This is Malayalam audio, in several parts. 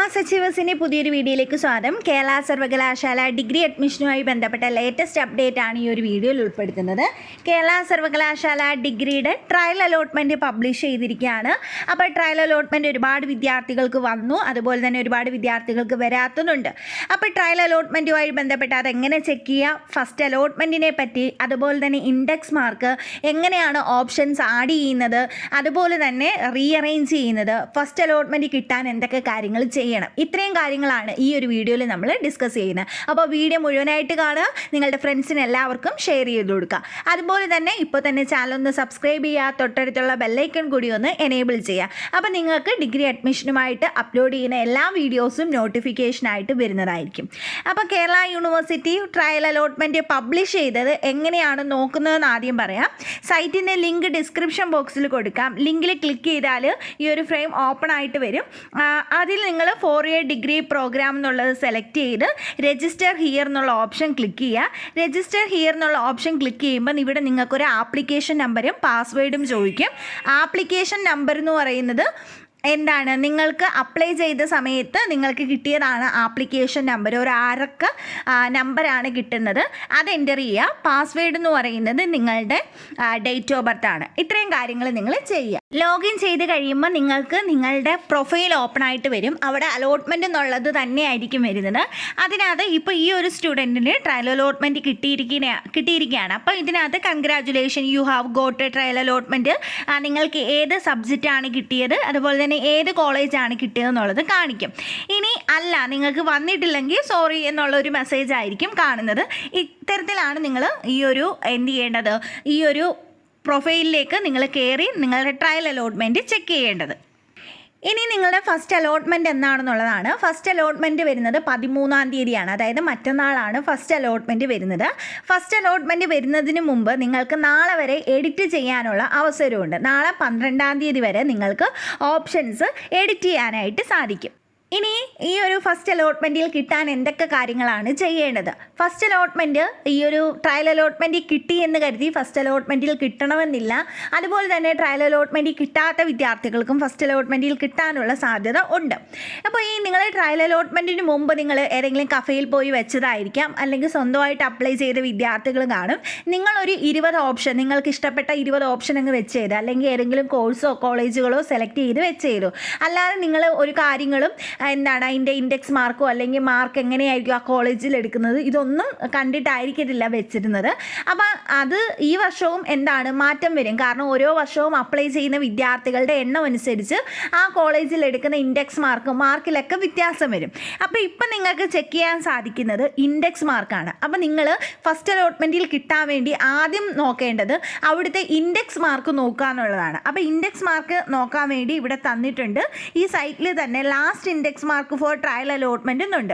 മാസ് അച്ചീവേഴ്സിൻ്റെ പുതിയൊരു വീഡിയോയിലേക്ക് സ്വാഗതം. കേരള സർവകലാശാല ഡിഗ്രി അഡ്മിഷനുമായി ബന്ധപ്പെട്ട ലേറ്റസ്റ്റ് അപ്ഡേറ്റ് ആണ് ഈ ഒരു വീഡിയോയിൽ ഉൾപ്പെടുത്തുന്നത്. കേരള സർവകലാശാല ഡിഗ്രിയുടെ ട്രയൽ അലോട്ട്മെൻറ്റ് പബ്ലിഷ് ചെയ്തിരിക്കുകയാണ്. അപ്പോൾ ട്രയൽ അലോട്ട്മെൻറ്റ് ഒരുപാട് വിദ്യാർത്ഥികൾക്ക് വന്നു, അതുപോലെ തന്നെ ഒരുപാട് വിദ്യാർത്ഥികൾക്ക് വരാത്തതുണ്ട്. അപ്പോൾ ട്രയൽ അലോട്ട്മെൻറ്റുമായി ബന്ധപ്പെട്ട് അതെങ്ങനെ ചെക്ക് ചെയ്യുക, ഫസ്റ്റ് അലോട്ട്മെൻറ്റിനെ പറ്റി, അതുപോലെ തന്നെ ഇൻഡെക്സ് മാർക്ക് എങ്ങനെയാണ് ഓപ്ഷൻസ് ആഡ് ചെയ്യുന്നത്, അതുപോലെ തന്നെ റീഅറേഞ്ച് ചെയ്യുന്നത്, ഫസ്റ്റ് അലോട്ട്മെൻറ്റ് കിട്ടാൻ എന്തൊക്കെ കാര്യങ്ങൾ ചെയ്യണം, ഇത്രയും കാര്യങ്ങളാണ് ഈ ഒരു വീഡിയോയിൽ നമ്മൾ ഡിസ്കസ് ചെയ്യുന്നത്. അപ്പോൾ വീഡിയോ മുഴുവനായിട്ട് കാണുക, നിങ്ങളുടെ ഫ്രണ്ട്സിന് എല്ലാവർക്കും ഷെയർ ചെയ്ത് കൊടുക്കുക. അതുപോലെ തന്നെ ഇപ്പോൾ തന്നെ ചാനൽ ഒന്ന് സബ്സ്ക്രൈബ് ചെയ്യുക, തൊട്ടടുത്തുള്ള ബെല്ലൈക്കൺ കൂടി ഒന്ന് എനേബിൾ ചെയ്യുക. അപ്പോൾ നിങ്ങൾക്ക് ഡിഗ്രി അഡ്മിഷനുമായിട്ട് അപ്ലോഡ് ചെയ്യുന്ന എല്ലാ വീഡിയോസും നോട്ടിഫിക്കേഷനായിട്ട് വരുന്നതായിരിക്കും. അപ്പോൾ Kerala university trial allotment publish ചെയ്തത് എങ്ങനെയാണ് നോക്കുന്നതെന്ന് ആദ്യം പറയാം. സൈറ്റിൻ്റെ ലിങ്ക് ഡിസ്ക്രിപ്ഷൻ ബോക്സിൽ കൊടുക്കാം. ലിങ്കിൽ ക്ലിക്ക് ചെയ്താൽ ഈ ഒരു ഫ്രെയിം ഓപ്പൺ ആയിട്ട് വരും. അതിൽ നിങ്ങൾ 4 ഇയർ ഡിഗ്രി പ്രോഗ്രാം എന്നുള്ളത് സെലക്ട് ചെയ്ത് രജിസ്റ്റർ ഹിയർ എന്നുള്ള ഓപ്ഷൻ ക്ലിക്ക് ചെയ്യുക. രജിസ്റ്റർ ഹിയർ എന്നുള്ള ഓപ്ഷൻ ക്ലിക്ക് ചെയ്യുമ്പോൾ ഇവിടെ നിങ്ങൾക്കൊരു ആപ്ലിക്കേഷൻ നമ്പറും പാസ്വേഡും ചോദിക്കും. ആപ്ലിക്കേഷൻ നമ്പർ എന്ന് പറയുന്നത് എന്താണ്, നിങ്ങൾക്ക് അപ്ലൈ ചെയ്ത സമയത്ത് നിങ്ങൾക്ക് കിട്ടിയതാണ് ആപ്ലിക്കേഷൻ നമ്പർ. ഒരു ആരക്ക നമ്പറാണ് കിട്ടുന്നത്, അത് എൻ്റർ ചെയ്യുക. പാസ്വേഡ് എന്ന് പറയുന്നത് നിങ്ങളുടെ ഡേറ്റ് ഓഫ് ബർത്ത് ആണ്. ഇത്രയും കാര്യങ്ങൾ നിങ്ങൾ ചെയ്യുക. ലോഗിൻ ചെയ്ത് കഴിയുമ്പോൾ നിങ്ങൾക്ക് നിങ്ങളുടെ പ്രൊഫൈൽ ഓപ്പൺ ആയിട്ട് വരും. അവിടെ അലോട്ട്മെൻറ്റ് എന്നുള്ളത് തന്നെയായിരിക്കും വരുന്നത്. അതിനകത്ത് ഇപ്പോൾ ഈ ഒരു സ്റ്റുഡൻറ്റിന് ട്രയൽ അലോട്ട്മെൻറ്റ് കിട്ടിയിരിക്കുകയാണ്. അപ്പോൾ ഇതിനകത്ത് congratulation, you have got A trial allotment, നിങ്ങൾക്ക് ഏത് സബ്ജക്റ്റാണ് കിട്ടിയത്, അതുപോലെ തന്നെ ഏത് കോളേജാണ് കിട്ടിയതെന്നുള്ളത് കാണിക്കും. ഇനി അല്ല, നിങ്ങൾക്ക് വന്നിട്ടില്ലെങ്കിൽ സോറി എന്നുള്ളൊരു മെസ്സേജ് ആയിരിക്കും കാണുന്നത്. ഇത്തരത്തിലാണ് നിങ്ങൾ ഈ ഒരു എന്ത് ചെയ്യേണ്ടത്, ഈ ഒരു പ്രൊഫൈലിലേക്ക് നിങ്ങൾ കയറി നിങ്ങളുടെ ട്രയൽ അലോട്ട്മെൻറ്റ് ചെക്ക് ചെയ്യേണ്ടത്. ഇനി നിങ്ങളുടെ ഫസ്റ്റ് അലോട്ട്മെൻറ്റ് എന്താണെന്നുള്ളതാണ്. ഫസ്റ്റ് അലോട്ട്മെൻറ്റ് വരുന്നത് 13-ാം തീയതിയാണ്, അതായത് മറ്റന്നാളാണ് ഫസ്റ്റ് അലോട്ട്മെൻറ്റ് വരുന്നത്. ഫസ്റ്റ് അലോട്ട്മെൻറ്റ് വരുന്നതിന് മുമ്പ് നിങ്ങൾക്ക് നാളെ വരെ എഡിറ്റ് ചെയ്യാനുള്ള അവസരമുണ്ട്. നാളെ 12-ാം തീയതി വരെ നിങ്ങൾക്ക് ഓപ്ഷൻസ് എഡിറ്റ് ചെയ്യാനായിട്ട് സാധിക്കും. ഇനി ഈ ഒരു ഫസ്റ്റ് അലോട്ട്മെൻറ്റിൽ കിട്ടാൻ എന്തൊക്കെ കാര്യങ്ങളാണ് ചെയ്യേണ്ടത്? ഫസ്റ്റ് അലോട്ട്മെൻറ്റ്, ഈ ഒരു ട്രയൽ അലോട്ട്മെൻറ്റ് കിട്ടി എന്ന് കരുതി ഫസ്റ്റ് അലോട്ട്മെൻറ്റിൽ കിട്ടണമെന്നില്ല. അതുപോലെ തന്നെ ട്രയൽ അലോട്ട്മെൻറ്റ് കിട്ടാത്ത വിദ്യാർത്ഥികൾക്കും ഫസ്റ്റ് അലോട്ട്മെൻറ്റിൽ കിട്ടാനുള്ള സാധ്യത ഉണ്ട്. അപ്പോൾ ഈ നിങ്ങൾ ട്രയൽ അലോട്ട്മെൻറ്റിന് മുമ്പ് നിങ്ങൾ ഏതെങ്കിലും കഫേയിൽ പോയി വെച്ചതായിരിക്കാം, അല്ലെങ്കിൽ സ്വന്തമായിട്ട് അപ്ലൈ ചെയ്ത വിദ്യാർത്ഥികൾ കാണും. നിങ്ങളൊരു 20 ഓപ്ഷൻ, നിങ്ങൾക്ക് ഇഷ്ടപ്പെട്ട 20 ഓപ്ഷൻ അങ്ങ് വെച്ച് ചെയ്ത്, അല്ലെങ്കിൽ ഏതെങ്കിലും കോഴ്സോ കോളേജുകളോ സെലക്ട് ചെയ്ത് വെച്ച് ചെയ്തു. അല്ലാതെ നിങ്ങൾ ഒരു കാര്യങ്ങളും എന്താണ് അതിൻ്റെ ഇൻഡെക്സ് മാർക്കോ അല്ലെങ്കിൽ മാർക്ക് എങ്ങനെയായിരിക്കും ആ കോളേജിൽ എടുക്കുന്നത്, ഇതൊന്നും കണ്ടിട്ടായിരിക്കത്തില്ല വെച്ചിരുന്നത്. അപ്പം അത് ഈ വർഷവും എന്താണ് മാറ്റം വരും. കാരണം ഓരോ വർഷവും അപ്ലൈ ചെയ്യുന്ന വിദ്യാർത്ഥികളുടെ എണ്ണം അനുസരിച്ച് ആ കോളേജിൽ എടുക്കുന്ന ഇൻഡെക്സ് മാർക്കിലൊക്കെ വ്യത്യാസം വരും. അപ്പോൾ ഇപ്പം നിങ്ങൾക്ക് ചെക്ക് ചെയ്യാൻ സാധിക്കുന്നത് ഇൻഡെക്സ് മാർക്കാണ്. അപ്പോൾ നിങ്ങൾ ഫസ്റ്റ് അലോട്ട്മെൻറ്റിൽ കിട്ടാൻ വേണ്ടി ആദ്യം നോക്കേണ്ടത് അവിടുത്തെ ഇൻഡെക്സ് മാർക്ക് നോക്കുക എന്നുള്ളതാണ്. അപ്പോൾ ഇൻഡെക്സ് മാർക്ക് നോക്കാൻ വേണ്ടി ഇവിടെ തന്നിട്ടുണ്ട്. ഈ സൈറ്റിൽ തന്നെ last index mark for trial allotment എന്നുണ്ട്.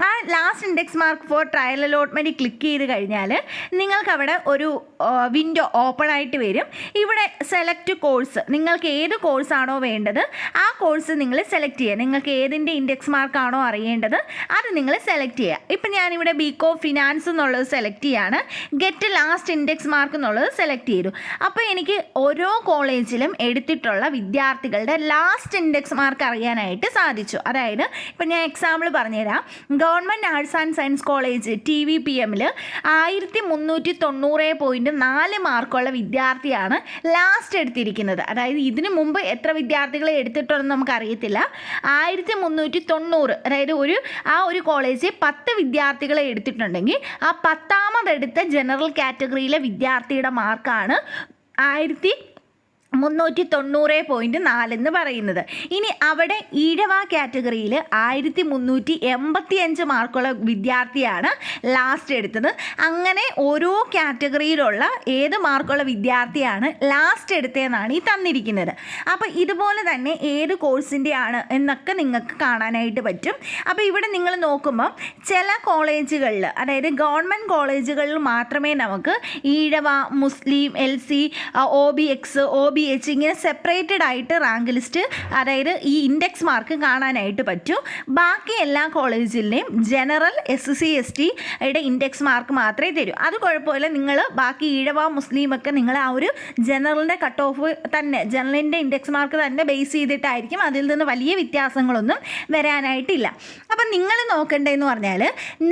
ആ last index mark for trial allotment click ചെയ്ത് കഴിഞ്ഞാൽ നിങ്ങൾക്കവിടെ ഒരു വിൻഡോ ഓപ്പൺ ആയിട്ട് വരും. ഇവിടെ സെലക്ട് കോഴ്സ്, നിങ്ങൾക്ക് ഏത് കോഴ്സാണോ വേണ്ടത് ആ കോഴ്സ് നിങ്ങൾ സെലക്ട് ചെയ്യുക. നിങ്ങൾക്ക് ഏതിൻ്റെ ഇൻഡെക്സ് മാർക്കാണോ അറിയേണ്ടത് അത് നിങ്ങൾ സെലക്ട് ചെയ്യുക. ഇപ്പം ഞാനിവിടെ ബികോം ഫിനാൻസ് എന്നുള്ളത് സെലക്ട് ചെയ്യാണ്. ഗെറ്റ് ലാസ്റ്റ് ഇൻഡെക്സ് മാർക്ക് എന്നുള്ളത് സെലക്ട് ചെയ്തു. അപ്പോൾ എനിക്ക് ഓരോ കോളേജിലും എടുത്തിട്ടുള്ള വിദ്യാർത്ഥികളുടെ ലാസ്റ്റ് ഇൻഡെക്സ് മാർക്ക് അറിയാനായിട്ട് സാധിച്ചു. അതായത് ഇപ്പം ഞാൻ എക്സാമ്പിൾ പറഞ്ഞുതരാം. Government arts and science college TVPM 1390.4 മാർക്കുള്ള വിദ്യാർത്ഥിയാണ് ലാസ്റ്റ് എടുത്തിരിക്കുന്നത്. അതായത് ഇതിനു മുമ്പ് എത്ര വിദ്യാർത്ഥികളെ എടുത്തിട്ടുണ്ടെന്ന് നമുക്കറിയത്തില്ല. 1390, അതായത് ആ ഒരു കോളേജ് 10 വിദ്യാർത്ഥികളെ എടുത്തിട്ടുണ്ടെങ്കിൽ ആ 10ാമതെടുത്ത ജനറൽ കാറ്റഗറിയിലെ വിദ്യാർത്ഥിയുടെ മാർക്കാണ് 1390.4 എന്ന് പറയുന്നത്. ഇനി അവിടെ ഈഴവ കാറ്റഗറിയിൽ 1385 മാർക്കുള്ള വിദ്യാർത്ഥിയാണ് ലാസ്റ്റ് എടുത്തത്. അങ്ങനെ ഓരോ കാറ്റഗറിയിലുള്ള ഏത് മാർക്കുള്ള വിദ്യാർത്ഥിയാണ് ലാസ്റ്റ് എടുത്തതെന്നാണ് ഈ തന്നിരിക്കുന്നത്. അപ്പോൾ ഇതുപോലെ തന്നെ ഏത് കോഴ്സിൻ്റെ ആണ് എന്നൊക്കെ നിങ്ങൾക്ക് കാണാനായിട്ട് പറ്റും. അപ്പോൾ ഇവിടെ നിങ്ങൾ നോക്കുമ്പം ചില കോളേജുകളിൽ, അതായത് ഗവൺമെൻറ് കോളേജുകളിൽ മാത്രമേ നമുക്ക് ഈഴവ, മുസ്ലിം, LC, OBX, OBC BH ഇങ്ങനെ സെപ്പറേറ്റഡ് ആയിട്ട് റാങ്ക് ലിസ്റ്റ്, അതായത് ഈ ഇൻഡെക്സ് മാർക്ക് കാണാനായിട്ട് പറ്റും. ബാക്കി എല്ലാ കോളേജിലെയും ജനറൽ SC STയുടെ ഇൻഡെക്സ് മാർക്ക് മാത്രമേ തരൂ. അത് കുഴപ്പമില്ല, നിങ്ങൾ ബാക്കി ഈഴവ മുസ്ലിമൊക്കെ നിങ്ങൾ ആ ഒരു ജനറലിൻ്റെ കട്ട് ഓഫ് തന്നെ, ജനറലിൻ്റെ ഇൻഡെക്സ് മാർക്ക് തന്നെ ബേസ് ചെയ്തിട്ടായിരിക്കും. അതിൽ നിന്ന് വലിയ വ്യത്യാസങ്ങളൊന്നും വരാനായിട്ടില്ല. അപ്പം നിങ്ങൾ നോക്കേണ്ടതെന്ന് പറഞ്ഞാൽ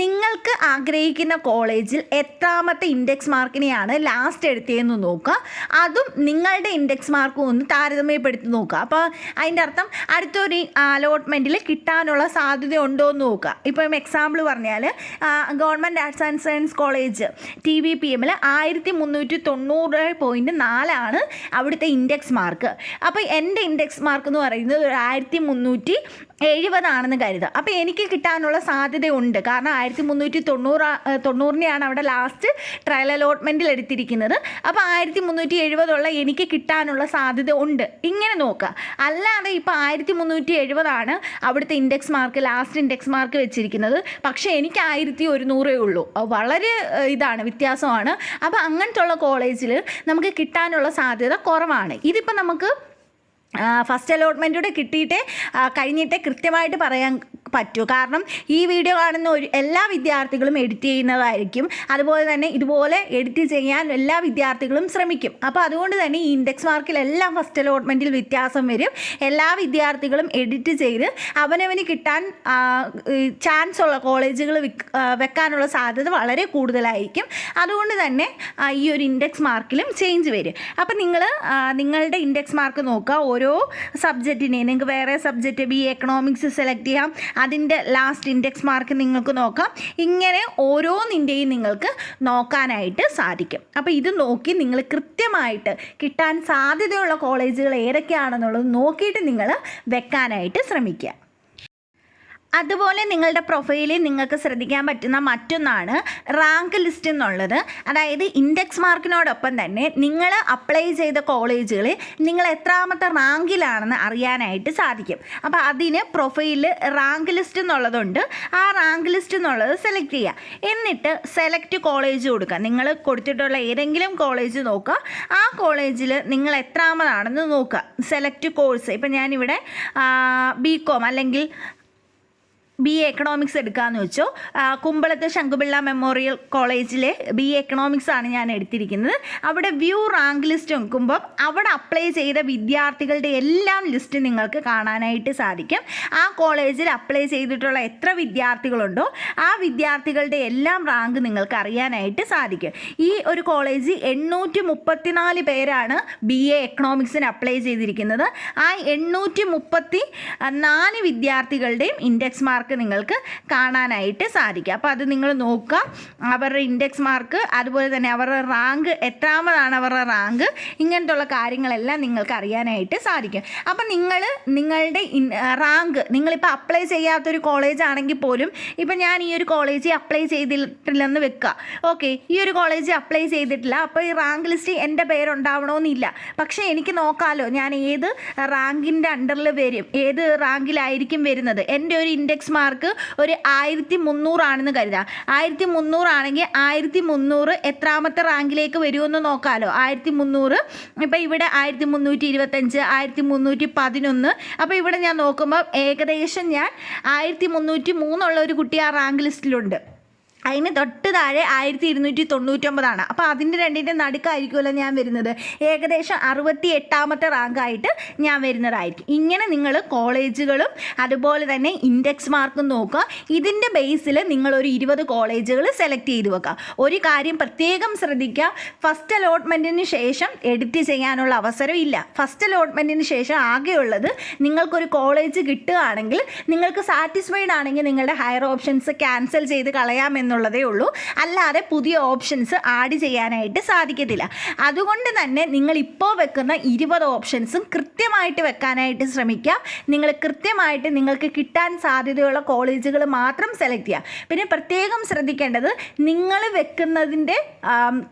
നിങ്ങൾക്ക് ആഗ്രഹിക്കുന്ന കോളേജിൽ എത്രാമത്തെ ഇൻഡെക്സ് മാർക്കിനെയാണ് ലാസ്റ്റ് എടുത്തതെന്ന് നോക്കുക. അതും നിങ്ങളുടെ ഇൻഡെക്സ് മാർക്കും ഒന്ന് താരതമ്യപ്പെടുത്തി നോക്കുക. അപ്പോൾ അതിൻ്റെ അർത്ഥം അടുത്തൊരു അലോട്ട്മെൻറ്റിൽ കിട്ടാനുള്ള സാധ്യത ഉണ്ടോ എന്ന് നോക്കുക. ഇപ്പം എക്സാമ്പിൾ പറഞ്ഞാൽ government arts and science college TVPM 1390.4 അവിടുത്തെ ഇൻഡെക്സ് മാർക്ക്. അപ്പോൾ എൻ്റെ ഇൻഡെക്സ് മാർക്ക് എന്ന് പറയുന്നത് 1370 കരുതുക. അപ്പോൾ എനിക്ക് കിട്ടാനുള്ള സാധ്യതയുണ്ട്. കാരണം 1390 അവിടെ ലാസ്റ്റ് ട്രയൽ അലോട്ട്മെൻറ്റിൽ എടുത്തിരിക്കുന്നത്. അപ്പോൾ 1370 എനിക്ക് കിട്ടാനുള്ള സാധ്യത ഉണ്ട്. ഇങ്ങനെ നോക്കുക. അല്ലാതെ ഇപ്പോൾ 1370 അവിടുത്തെ index mark, last index mark വെച്ചിരിക്കുന്നത്, പക്ഷേ എനിക്ക് 1100 ഉള്ളൂ. വളരെ വ്യത്യാസമാണ്. അപ്പോൾ അങ്ങനത്തുള്ള കോളേജിൽ നമുക്ക് കിട്ടാനുള്ള സാധ്യത കുറവാണ്. ഇതിപ്പോൾ നമുക്ക് ഫസ്റ്റ് അലോട്ട്മെൻറ്റൂടെ കഴിഞ്ഞിട്ടേ കൃത്യമായിട്ട് പറയാൻ പറ്റൂ. കാരണം ഈ വീഡിയോ കാണുന്ന എല്ലാ വിദ്യാർത്ഥികളും എഡിറ്റ് ചെയ്യുന്നതായിരിക്കും. അതുപോലെ തന്നെ ഇതുപോലെ എഡിറ്റ് ചെയ്യാൻ എല്ലാ വിദ്യാർത്ഥികളും ശ്രമിക്കും. അപ്പോൾ അതുകൊണ്ട് തന്നെ ഈ ഇൻഡെക്സ് മാർക്കിലെല്ലാം ഫസ്റ്റ് അലോട്ട്മെൻറ്റിൽ വ്യത്യാസം വരും. എല്ലാ വിദ്യാർത്ഥികളും എഡിറ്റ് ചെയ്ത് അവനവന് കിട്ടാൻ ചാൻസ് ഉള്ള കോളേജുകൾ വെക്കാനുള്ള സാധ്യത വളരെ കൂടുതലായിരിക്കും. അതുകൊണ്ട് തന്നെ ഈ ഒരു ഇൻഡെക്സ് മാർക്കിലും ചേഞ്ച് വരും. അപ്പോൾ നിങ്ങളുടെ ഇൻഡെക്സ് മാർക്ക് നോക്കുക. ഓരോ സബ്ജക്റ്റിനെ നിങ്ങൾക്ക് വേറെ സബ്ജക്റ്റ് BA എക്കണോമിക്സ് സെലക്ട് ചെയ്യാം. അതിൻ്റെ ലാസ്റ്റ് ഇൻഡെക്സ് മാർക്ക് നിങ്ങൾക്ക് നോക്കാം. ഇങ്ങനെ ഓരോന്നിൻ്റെയും നിങ്ങൾക്ക് നോക്കാനായിട്ട് സാധിക്കും. അപ്പോൾ ഇത് നോക്കി നിങ്ങൾ കൃത്യമായിട്ട് കിട്ടാൻ സാധ്യതയുള്ള കോളേജുകൾ ഏതൊക്കെയാണെന്നുള്ളത് നോക്കിയിട്ട് നിങ്ങൾ വെക്കാനായിട്ട് ശ്രമിക്കുക. അതുപോലെ നിങ്ങളുടെ പ്രൊഫൈലിൽ നിങ്ങൾക്ക് ശ്രദ്ധിക്കാൻ പറ്റുന്ന മറ്റൊന്നാണ് റാങ്ക് ലിസ്റ്റ് എന്നുള്ളത്. അതായത് ഇൻഡെക്സ് മാർക്കിനോടൊപ്പം തന്നെ നിങ്ങൾ അപ്ലൈ ചെയ്ത കോളേജുകളിൽ നിങ്ങൾ എത്രാമത്തെ റാങ്കിലാണെന്ന് അറിയാനായിട്ട് സാധിക്കും. അപ്പോൾ അതിന് പ്രൊഫൈലിൽ റാങ്ക് ലിസ്റ്റ് എന്നുള്ളതുണ്ട്. ആ റാങ്ക് ലിസ്റ്റ് എന്നുള്ളത് സെലക്ട് ചെയ്യുക. എന്നിട്ട് സെലക്ട് കോളേജ് കൊടുക്കുക. നിങ്ങൾ കൊടുത്തിട്ടുള്ള ഏതെങ്കിലും കോളേജ് നോക്കുക. ആ കോളേജിൽ നിങ്ങൾ എത്രാമതാണെന്ന് നോക്കുക. സെലക്ട് കോഴ്സ്, ഇപ്പം ഞാനിവിടെ BCom അല്ലെങ്കിൽ BA എക്കണോമിക്സ് എടുക്കാമെന്ന് വെച്ചോ. കുമ്പളത്ത് ശങ്കുപിള്ള മെമ്മോറിയൽ കോളേജിലെ BA എക്കണോമിക്സ് ആണ് ഞാൻ എടുത്തിരിക്കുന്നത്. അവിടെ വ്യൂ റാങ്ക് ലിസ്റ്റ് നോക്കുമ്പോൾ അവിടെ അപ്ലൈ ചെയ്ത വിദ്യാർത്ഥികളുടെ എല്ലാം ലിസ്റ്റ് നിങ്ങൾക്ക് കാണാനായിട്ട് സാധിക്കും. ആ കോളേജിൽ അപ്ലൈ ചെയ്തിട്ടുള്ള എത്ര വിദ്യാർത്ഥികളുണ്ടോ ആ വിദ്യാർത്ഥികളുടെ എല്ലാം റാങ്ക് നിങ്ങൾക്ക് അറിയാനായിട്ട് സാധിക്കും. ഈ ഒരു കോളേജ് 834 പേരാണ് BA എക്കണോമിക്സിന് അപ്ലൈ ചെയ്തിരിക്കുന്നത്. ആ 834 വിദ്യാർത്ഥികളുടെയും ഇൻഡെക്സ് മാർക്ക് നിങ്ങൾക്ക് കാണാനായിട്ട് സാധിക്കും. അപ്പോൾ അത് നിങ്ങൾ നോക്കുക. അവരുടെ ഇൻഡെക്സ് മാർക്ക്, അതുപോലെ തന്നെ അവരുടെ റാങ്ക്, എത്രാമതാണ് അവരുടെ റാങ്ക്, ഇങ്ങനത്തുള്ള കാര്യങ്ങളെല്ലാം നിങ്ങൾക്ക് അറിയാനായിട്ട് സാധിക്കും. അപ്പം നിങ്ങളുടെ റാങ്ക്, നിങ്ങളിപ്പോൾ അപ്ലൈ ചെയ്യാത്തൊരു കോളേജ് ആണെങ്കിൽ പോലും, ഇപ്പം ഞാൻ ഈ ഒരു കോളേജിൽ അപ്ലൈ ചെയ്തിട്ടില്ലെന്ന് വെക്കുക. ഓക്കെ, ഈ ഒരു കോളേജിൽ അപ്ലൈ ചെയ്തിട്ടില്ല. അപ്പോൾ ഈ റാങ്ക് ലിസ്റ്റ് എൻ്റെ പേരുണ്ടാവണമെന്നില്ല. പക്ഷേ എനിക്ക് നോക്കാമല്ലോ ഞാൻ ഏത് റാങ്കിൻ്റെ അണ്ടറിൽ വരും, ഏത് റാങ്കിലായിരിക്കും വരുന്നത്. എൻ്റെ ഒരു ഇൻഡെക്സ് മാർക്ക് ഒരു 1300 ആണെന്ന് കരുതാം. 1300 ആണെങ്കിൽ 1300 എത്രാമത്തെ റാങ്കിലേക്ക് വരുമെന്ന് നോക്കാമല്ലോ. 1300 ഇപ്പം ഇവിടെ 1325, 1311. അപ്പോൾ ഇവിടെ ഞാൻ നോക്കുമ്പോൾ ഏകദേശം ഞാൻ 1303 ഒരു കുട്ടി ആ റാങ്ക് ലിസ്റ്റിലുണ്ട്. അതിന് തൊട്ട് താഴെ 1299. അപ്പോൾ അതിൻ്റെ രണ്ടിൻ്റെ നടുക്കായിരിക്കുമല്ലോ ഞാൻ വരുന്നത്. ഏകദേശം 68ാമത്തെ റാങ്കായിട്ട് ഞാൻ വരുന്നതായിരിക്കും. ഇങ്ങനെ നിങ്ങൾ കോളേജുകളും അതുപോലെ തന്നെ ഇൻഡെക്സ് മാർക്കും നോക്കുക. ഇതിൻ്റെ ബേസിൽ നിങ്ങളൊരു 20 കോളേജുകൾ സെലക്ട് ചെയ്ത് വെക്കുക. ഒരു കാര്യം പ്രത്യേകം ശ്രദ്ധിക്കുക, ഫസ്റ്റ് അലോട്ട്മെൻറ്റിന് ശേഷം എഡിറ്റ് ചെയ്യാനുള്ള അവസരം ഇല്ല. ഫസ്റ്റ് അലോട്ട്മെൻറ്റിന് ശേഷം ആകെയുള്ളത് നിങ്ങൾക്കൊരു കോളേജ് കിട്ടുകയാണെങ്കിൽ, നിങ്ങൾക്ക് സാറ്റിസ്ഫൈഡ് ആണെങ്കിൽ നിങ്ങളുടെ ഹയർ ഓപ്ഷൻസ് ക്യാൻസൽ ചെയ്ത് കളയാമെന്നുള്ളതേ ഉള്ളൂ. അല്ലാതെ പുതിയ ഓപ്ഷൻസ് ആഡ് ചെയ്യാനായിട്ട് സാധിക്കത്തില്ല. അതുകൊണ്ട് തന്നെ നിങ്ങൾ ഇപ്പോൾ വെക്കുന്ന 20 ഓപ്ഷൻസും കൃത്യമായിട്ട് വെക്കാനായിട്ട് ശ്രമിക്കുക. നിങ്ങൾ കൃത്യമായിട്ട് നിങ്ങൾക്ക് കിട്ടാൻ സാധ്യതയുള്ള കോളേജുകൾ മാത്രം സെലക്ട് ചെയ്യുക. പിന്നെ പ്രത്യേകം ശ്രദ്ധിക്കേണ്ടത്, നിങ്ങൾ വെക്കുന്നതിൻ്റെ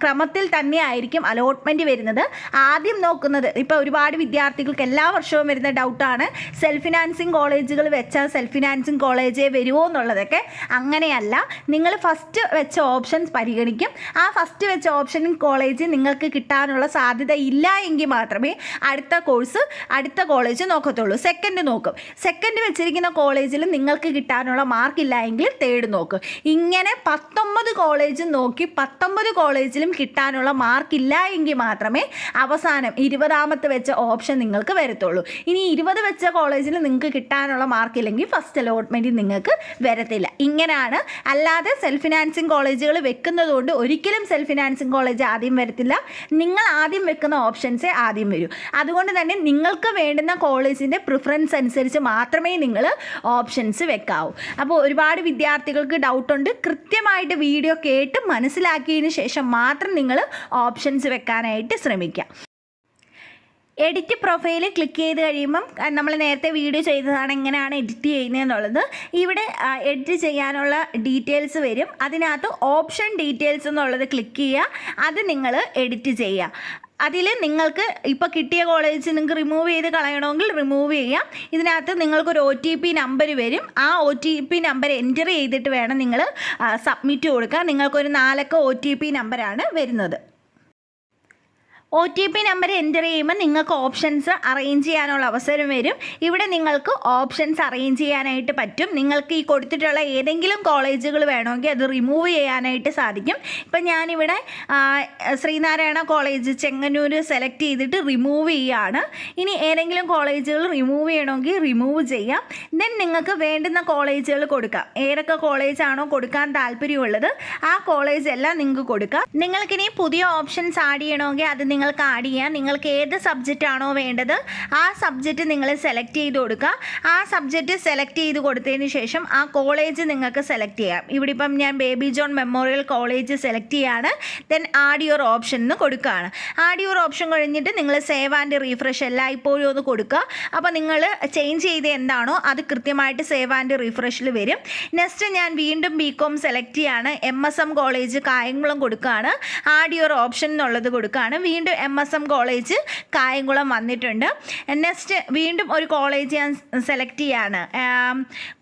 ക്രമത്തിൽ തന്നെയായിരിക്കും അലോട്ട്മെൻറ്റ് വരുന്നത്. ആദ്യം നോക്കുന്നത്, ഇപ്പോൾ ഒരുപാട് വിദ്യാർത്ഥികൾക്ക് എല്ലാ വർഷവും വരുന്ന ഡൗട്ടാണ്, സെൽഫ് ഫിനാൻസിങ് കോളേജുകൾ വെച്ചാൽ സെൽഫ് ഫിനാൻസിങ് കോളേജേ വരുമോ എന്നുള്ളതൊക്കെ. അങ്ങനെയല്ല, നിങ്ങൾ ഫസ്റ്റ് വെച്ച ഓപ്ഷൻസ് പരിഗണിക്കും. ആ ഫസ്റ്റ് വെച്ച ഓപ്ഷനിൽ കോളേജ് നിങ്ങൾക്ക് കിട്ടാനുള്ള സാധ്യത ഇല്ല എങ്കിൽ മാത്രമേ അടുത്ത കോളേജ് നോക്കത്തുള്ളൂ. സെക്കൻഡ് നോക്കും. സെക്കൻഡ് വെച്ചിരിക്കുന്ന കോളേജിൽ നിങ്ങൾക്ക് കിട്ടാനുള്ള മാർക്കില്ല എങ്കിൽ തേർഡ് നോക്കും. ഇങ്ങനെ 19 കോളേജ് നോക്കി 19 കോളേജിലും കിട്ടാനുള്ള മാർക്കില്ല എങ്കിൽ മാത്രമേ അവസാനം 20ാമത്തെ വെച്ച ഓപ്ഷൻ നിങ്ങൾക്ക് വരത്തുള്ളൂ. ഇനി 20 വെച്ച കോളേജിൽ നിങ്ങൾക്ക് കിട്ടാനുള്ള മാർക്കില്ലെങ്കിൽ ഫസ്റ്റ് അലോട്ട്മെൻറ്റ് നിങ്ങൾക്ക് വരത്തില്ല. ഇങ്ങനെയാണ്. അല്ലാതെ സെൽഫ് ഫിനാൻസിങ് കോളേജുകൾ വെക്കുന്നതുകൊണ്ട് ഒരിക്കലും സെൽഫ് ഫിനാൻസിങ് കോളേജ് ആദ്യം വരത്തില്ല. നിങ്ങൾ ആദ്യം വെക്കുന്ന ഓപ്ഷൻസേ ആദ്യം വരൂ. അതുകൊണ്ട് തന്നെ നിങ്ങൾക്ക് വേണ്ടുന്ന കോളേജിൻ്റെ പ്രിഫറൻസ് അനുസരിച്ച് മാത്രമേ നിങ്ങൾ ഓപ്ഷൻസ് വെക്കാവൂ. അപ്പോൾ ഒരുപാട് വിദ്യാർത്ഥികൾക്ക് ഡൗട്ടുണ്ട്. കൃത്യമായിട്ട് വീഡിയോ കേട്ട് മനസ്സിലാക്കിയതിന് ശേഷം മാത്രം നിങ്ങൾ ഓപ്ഷൻസ് വെക്കാനായിട്ട് ശ്രമിക്കുക. എഡിറ്റ് പ്രൊഫൈൽ ക്ലിക്ക് ചെയ്ത് കഴിയുമ്പം നമ്മൾ നേരത്തെ വീഡിയോ ചെയ്തതാണ് എങ്ങനെയാണ് എഡിറ്റ് ചെയ്യുന്നതെന്നുള്ളത്. ഇവിടെ എഡിറ്റ് ചെയ്യാനുള്ള ഡീറ്റെയിൽസ് വരും. അതിനകത്ത് ഓപ്ഷൻ ഡീറ്റെയിൽസ് എന്നുള്ളത് ക്ലിക്ക് ചെയ്യുക. അത് നിങ്ങൾ എഡിറ്റ് ചെയ്യുക. അതിൽ നിങ്ങൾക്ക് ഇപ്പോൾ കിട്ടിയ കോളേജ് നിങ്ങൾക്ക് റിമൂവ് ചെയ്ത് കളയണമെങ്കിൽ റിമൂവ് ചെയ്യാം. ഇതിനകത്ത് നിങ്ങൾക്കൊരു OTP നമ്പർ വരും. ആ OTP നമ്പർ എൻറ്റർ ചെയ്തിട്ട് വേണം നിങ്ങൾ സബ്മിറ്റ് കൊടുക്കുക. നിങ്ങൾക്കൊരു 4 അക്ക OTP നമ്പറാണ് വരുന്നത്. OTP നമ്പർ എൻ്റർ ചെയ്യുമ്പോൾ നിങ്ങൾക്ക് ഓപ്ഷൻസ് അറേഞ്ച് ചെയ്യാനുള്ള അവസരം വരും. ഇവിടെ നിങ്ങൾക്ക് ഓപ്ഷൻസ് അറേഞ്ച് ചെയ്യാനായിട്ട് പറ്റും. നിങ്ങൾക്ക് ഈ കൊടുത്തിട്ടുള്ള ഏതെങ്കിലും കോളേജുകൾ വേണമെങ്കിൽ അത് റിമൂവ് ചെയ്യാനായിട്ട് സാധിക്കും. ഇപ്പം ഞാനിവിടെ ശ്രീനാരായണ കോളേജ് ചെങ്ങന്നൂർ സെലക്ട് ചെയ്തിട്ട് റിമൂവ് ചെയ്യുകയാണ്. ഇനി ഏതെങ്കിലും കോളേജുകൾ റിമൂവ് ചെയ്യണമെങ്കിൽ റിമൂവ് ചെയ്യാം. ദെൻ നിങ്ങൾക്ക് വേണ്ടുന്ന കോളേജുകൾ കൊടുക്കാം. ഏതൊക്കെ കോളേജാണോ കൊടുക്കാൻ താല്പര്യമുള്ളത് ആ കോളേജ് എല്ലാം നിങ്ങൾക്ക് കൊടുക്കാം. നിങ്ങൾക്കിനി പുതിയ ഓപ്ഷൻസ് ആഡ് ചെയ്യണമെങ്കിൽ അത് നിങ്ങൾക്ക് ആഡ് ചെയ്യാം. നിങ്ങൾക്ക് ഏത് സബ്ജക്റ്റ് ആണോ വേണ്ടത് ആ സബ്ജക്റ്റ് നിങ്ങൾ സെലക്ട് ചെയ്ത് കൊടുക്കുക. ആ സബ്ജക്റ്റ് സെലക്ട് ചെയ്ത് കൊടുത്തതിന് ശേഷം ആ കോളേജ് നിങ്ങൾക്ക് സെലക്ട് ചെയ്യാം. ഇവിടെ ഇപ്പം ഞാൻ baby John memorial college select ചെയ്യാണ്. ദെൻ ആഡ് യുവർ ഓപ്ഷൻ എന്ന് കൊടുക്കുകയാണ്. ആഡ് യുവർ ഓപ്ഷൻ കഴിഞ്ഞിട്ട് നിങ്ങൾ സേവ് ആൻഡ് റീഫ്രഷ് എല്ലായ്പ്പോഴും ഒന്ന് കൊടുക്കുക. അപ്പോൾ നിങ്ങൾ ചേഞ്ച് ചെയ്ത് എന്താണോ അത് കൃത്യമായിട്ട് സേവ് ആൻഡ് റീഫ്രഷിൽ വരും. നെക്സ്റ്റ് ഞാൻ വീണ്ടും BCom സെലക്ട് ചെയ്യാണ്. MSM കോളേജ് കായംകുളം കൊടുക്കുകയാണ്. ആഡ് യുവർ ഓപ്ഷൻ എന്നുള്ളത് കൊടുക്കുകയാണ്. വീണ്ടും MSM കോളേജ് കായംകുളം വന്നിട്ടുണ്ട്. നെക്സ്റ്റ് വീണ്ടും ഒരു കോളേജ് ഞാൻ സെലക്ട് ചെയ്യാണ്.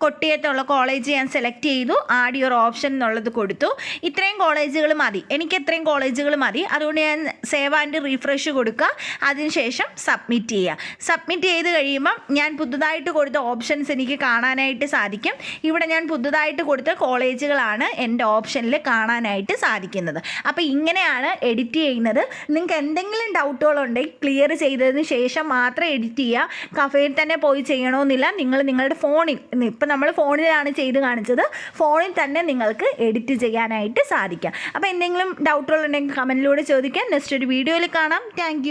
കൊട്ടിയത്തുള്ള കോളേജ് ഞാൻ സെലക്ട് ചെയ്തു. ആഡ് യുവർ ഓപ്ഷൻ എന്നുള്ളത് കൊടുത്തു. ഇത്രയും കോളേജുകൾ മതി. എനിക്ക് ഇത്രയും കോളേജുകൾ മതി. അതുകൊണ്ട് ഞാൻ സേവ് ആൻഡ് റീഫ്രഷ് കൊടുക്കുക. അതിനുശേഷം സബ്മിറ്റ് ചെയ്യുക. സബ്മിറ്റ് ചെയ്ത് കഴിയുമ്പം ഞാൻ പുതുതായിട്ട് കൊടുത്ത ഓപ്ഷൻസ് എനിക്ക് കാണാനായിട്ട് സാധിക്കും. ഇവിടെ ഞാൻ പുതുതായിട്ട് കൊടുത്ത കോളേജുകളാണ് എൻ്റെ ഓപ്ഷനിൽ കാണാനായിട്ട് സാധിക്കുന്നത്. അപ്പോൾ ഇങ്ങനെയാണ് എഡിറ്റ് ചെയ്യുന്നത്. നിങ്ങൾക്ക് എന്തെങ്കിലും ഡൗട്ടുകളുണ്ടെങ്കിൽ ക്ലിയർ ചെയ്തതിന് ശേഷം മാത്രം എഡിറ്റ് ചെയ്യുക. കഫേയിൽ തന്നെ പോയി ചെയ്യണമെന്നില്ല. നിങ്ങളുടെ ഫോണിൽ, ഇപ്പം നമ്മൾ ഫോണിലാണ് ചെയ്ത് കാണിച്ചത്, ഫോണിൽ തന്നെ നിങ്ങൾക്ക് എഡിറ്റ് ചെയ്യാനായിട്ട് സാധിക്കാം. അപ്പോൾ എന്തെങ്കിലും ഡൗട്ടുകളുണ്ടെങ്കിൽ കമൻറ്റിലൂടെ ചോദിക്കാം. നെക്സ്റ്റ് ഒരു വീഡിയോയിൽ കാണാം. താങ്ക്